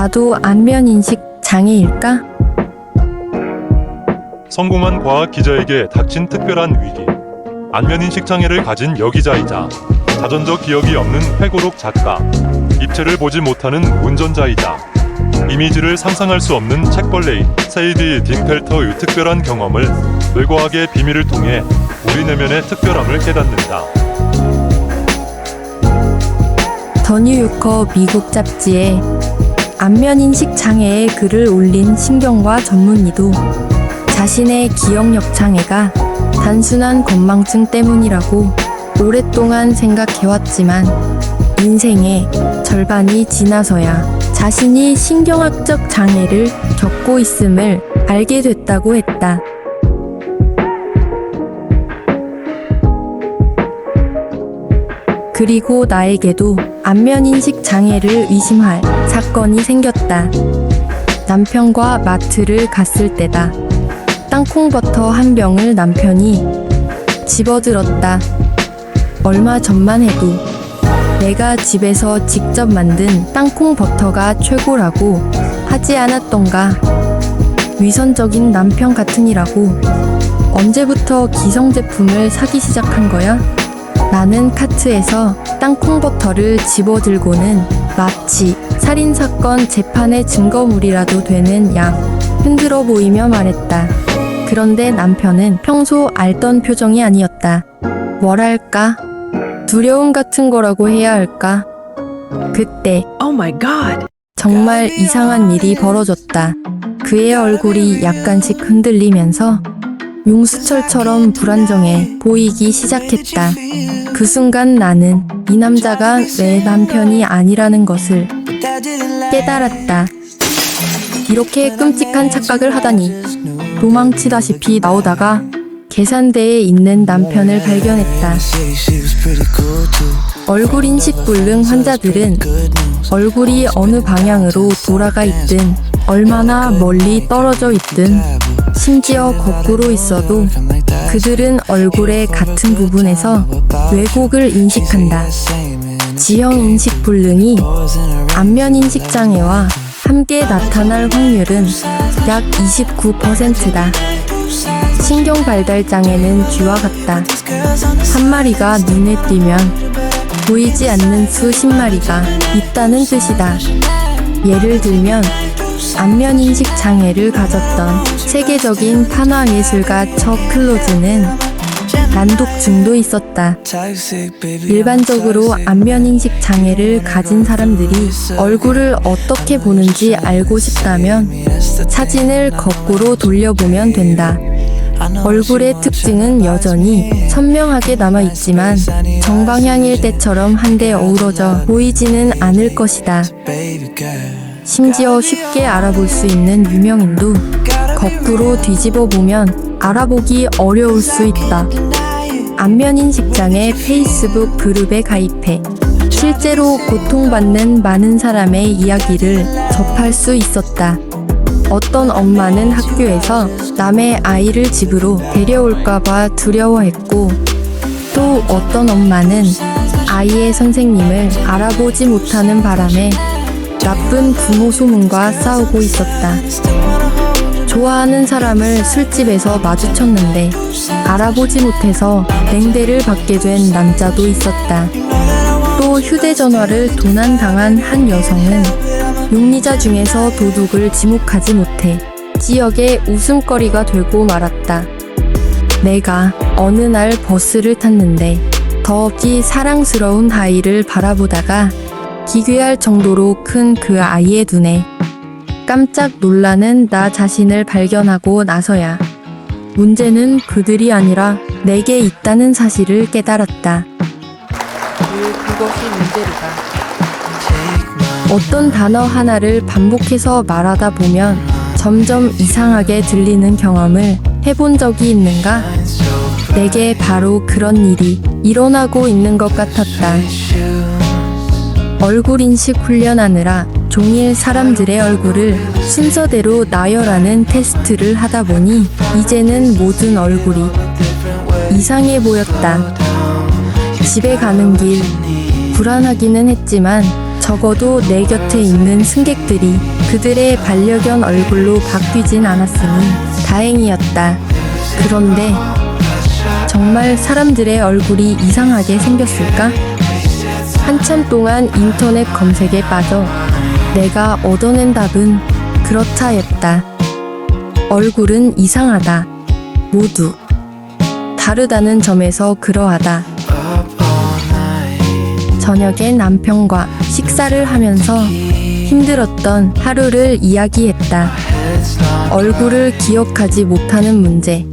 나도 안면인식 장애일까? 성공한 과학 기자에게 닥친 특별한 위기. 안면인식 장애를 가진 여기자이자 자전적 기억이 없는 회고록 작가, 입체를 보지 못하는 운전자이자 이미지를 상상할 수 없는 책벌레인 세이디 딘펠터의 특별한 경험을 뇌과학의 비밀을 통해 우리 내면의 특별함을 깨닫는다. 더 뉴요커 미국 잡지에 안면인식 장애의 글을 올린 신경과 전문의도 자신의 기억력 장애가 단순한 건망증 때문이라고 오랫동안 생각해왔지만 인생의 절반이 지나서야 자신이 신경학적 장애를 겪고 있음을 알게 됐다고 했다. 그리고 나에게도 안면인식 장애를 의심할 사건이 생겼다. 남편과 마트를 갔을 때다. 땅콩버터 한 병을 남편이 집어들었다. 얼마 전만 해도 내가 집에서 직접 만든 땅콩버터가 최고라고 하지 않았던가. 위선적인 남편 같으니라고. 언제부터 기성제품을 사기 시작한 거야? 나는 카트에서 땅콩버터를 집어들고는 마치 살인사건 재판의 증거물이라도 되는 양 흔들어 보이며 말했다. 그런데 남편은 평소 알던 표정이 아니었다. 뭐랄까? 두려움 같은 거라고 해야 할까? 그때 Oh my God. 정말 이상한 일이 벌어졌다. 그의 얼굴이 약간씩 흔들리면서 용수철처럼 불안정해 보이기 시작했다. 그 순간 나는 이 남자가 내 남편이 아니라는 것을 깨달았다. 이렇게 끔찍한 착각을 하다니. 도망치다시피 나오다가 계산대에 있는 남편을 발견했다. 얼굴 인식 불능 환자들은 얼굴이 어느 방향으로 돌아가 있든 얼마나 멀리 떨어져 있든 심지어 거꾸로 있어도 그들은 얼굴의 같은 부분에서 왜곡을 인식한다. 지형 인식 불능이 안면 인식 장애와 함께 나타날 확률은 약 29%다. 신경 발달 장애는 쥐와 같다. 한 마리가 눈에 띄면 보이지 않는 수십 마리가 있다는 뜻이다. 예를 들면 안면 인식 장애를 가졌던 세계적인 판화 예술가 척 클로즈는 난독증도 있었다. 일반적으로 안면 인식 장애를 가진 사람들이 얼굴을 어떻게 보는지 알고 싶다면 사진을 거꾸로 돌려보면 된다. 얼굴의 특징은 여전히 선명하게 남아있지만 정방향일 때처럼 한데 어우러져 보이지는 않을 것이다. 심지어 쉽게 알아볼 수 있는 유명인도 거꾸로 뒤집어 보면 알아보기 어려울 수 있다. 안면인식장애 페이스북 그룹에 가입해 실제로 고통받는 많은 사람의 이야기를 접할 수 있었다. 어떤 엄마는 학교에서 남의 아이를 집으로 데려올까봐 두려워했고, 또 어떤 엄마는 아이의 선생님을 알아보지 못하는 바람에 나쁜 부모 소문과 싸우고 있었다. 좋아하는 사람을 술집에서 마주쳤는데 알아보지 못해서 냉대를 받게 된 남자도 있었다. 또 휴대전화를 도난당한 한 여성은 용의자 중에서 도둑을 지목하지 못해 지역의 웃음거리가 되고 말았다. 내가 어느 날 버스를 탔는데 더욱이 사랑스러운 아이를 바라보다가 기괴할 정도로 큰 그 아이의 눈에 깜짝 놀라는 나 자신을 발견하고 나서야 문제는 그들이 아니라 내게 있다는 사실을 깨달았다. 그것이 문제로다. 어떤 단어 하나를 반복해서 말하다 보면 점점 이상하게 들리는 경험을 해본 적이 있는가? 내게 바로 그런 일이 일어나고 있는 것 같았다. 얼굴 인식 훈련하느라 종일 사람들의 얼굴을 순서대로 나열하는 테스트를 하다 보니 이제는 모든 얼굴이 이상해 보였다. 집에 가는 길 불안하기는 했지만 적어도 내 곁에 있는 승객들이 그들의 반려견 얼굴로 바뀌진 않았으니 다행이었다. 그런데 정말 사람들의 얼굴이 이상하게 생겼을까? 한참 동안 인터넷 검색에 빠져 내가 얻어낸 답은 그렇다였다. 얼굴은 이상하다. 모두 다르다는 점에서 그러하다. 저녁에 남편과 식사를 하면서 힘들었던 하루를 이야기했다. 얼굴을 기억하지 못하는 문제.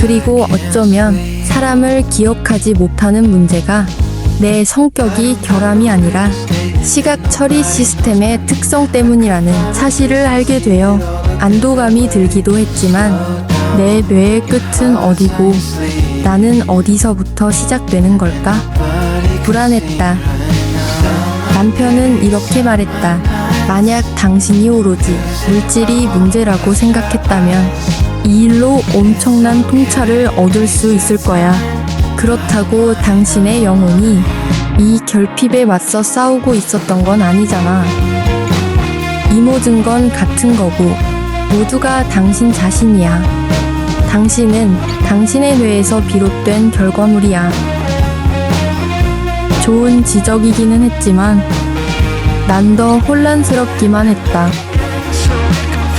그리고 어쩌면 사람을 기억하지 못하는 문제가 내 성격이 결함이 아니라 시각 처리 시스템의 특성 때문이라는 사실을 알게 되어 안도감이 들기도 했지만 내 뇌의 끝은 어디고 나는 어디서부터 시작되는 걸까? 불안했다. 남편은 이렇게 말했다. 만약 당신이 오로지 물질이 문제라고 생각했다면 이 일로 엄청난 통찰을 얻을 수 있을 거야. 그렇다고 당신의 영혼이 이 결핍에 맞서 싸우고 있었던 건 아니잖아. 이 모든 건 같은 거고 모두가 당신 자신이야. 당신은 당신의 뇌에서 비롯된 결과물이야. 좋은 지적이기는 했지만 난 더 혼란스럽기만 했다.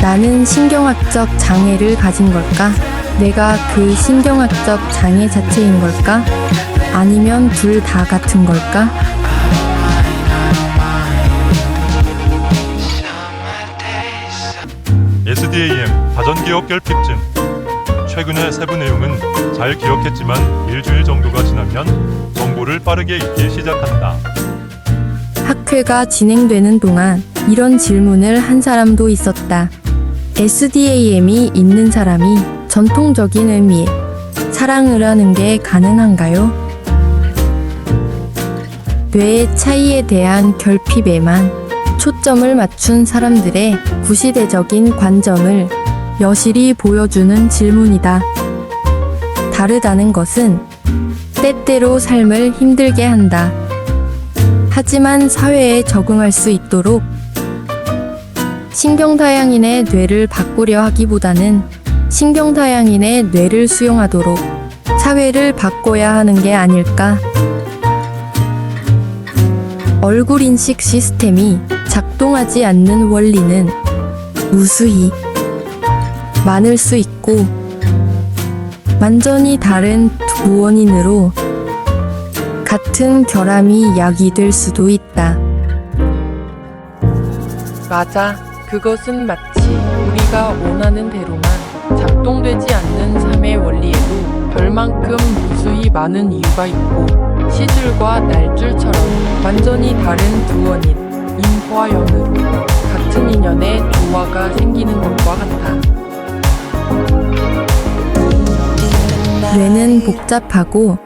나는 신경학적 장애를 가진 걸까? 내가 그 신경학적 장애 자체인 걸까? 아니면 둘 다 같은 걸까? SDAM 다전기억 결핍증. 최근의 세부 내용은 잘 기억했지만 일주일 정도가 지나면 정보를 빠르게 잊기 시작한다. 학회가 진행되는 동안 이런 질문을 한 사람도 있었다. SDAM이 있는 사람이 전통적인 의미의 사랑을 하는 게 가능한가요? 뇌의 차이에 대한 결핍에만 초점을 맞춘 사람들의 구시대적인 관점을 여실히 보여주는 질문이다. 다르다는 것은 때때로 삶을 힘들게 한다. 하지만 사회에 적응할 수 있도록 신경다양인의 뇌를 바꾸려 하기보다는 신경다양인의 뇌를 수용하도록 사회를 바꿔야 하는 게 아닐까? 얼굴 인식 시스템이 작동하지 않는 원리는 무수히 많을 수 있고 완전히 다른 두 원인으로 같은 결함이 야기될 수도 있다. 맞아. 그것은 마치 우리가 원하는 대로만 작동되지 않는 삶의 원리에도 별만큼 무수히 많은 이유가 있고 시줄과 날줄처럼 완전히 다른 두 원인 인과 연으로 같은 인연의 조화가 생기는 것과 같아. 뇌는 복잡하고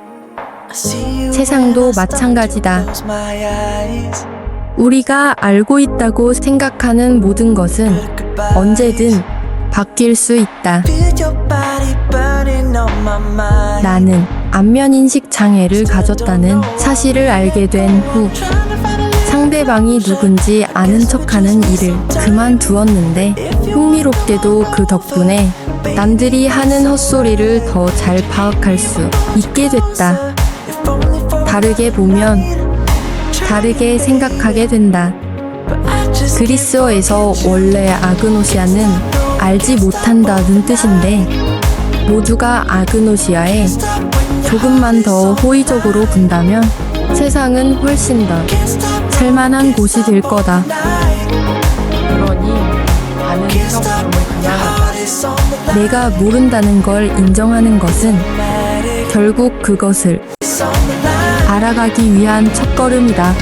세상도 마찬가지다. 우리가 알고 있다고 생각하는 모든 것은 언제든 바뀔 수 있다. 나는 안면인식 장애를 가졌다는 사실을 알게 된 후 상대방이 누군지 아는 척하는 일을 그만두었는데 흥미롭게도 그 덕분에 남들이 하는 헛소리를 더 잘 파악할 수 있게 됐다. 다르게 보면 다르게 생각하게 된다. 그리스어에서 원래 아그노시아는 알지 못한다는 뜻인데 모두가 아그노시아에 조금만 더 호의적으로 군다면 세상은 훨씬 더 살만한 곳이 될 거다. 그러니 아는 척 좀 그냥 하자. 내가 모른다는 걸 인정하는 것은 결국 그것을 알아가기 위한 첫걸음이다.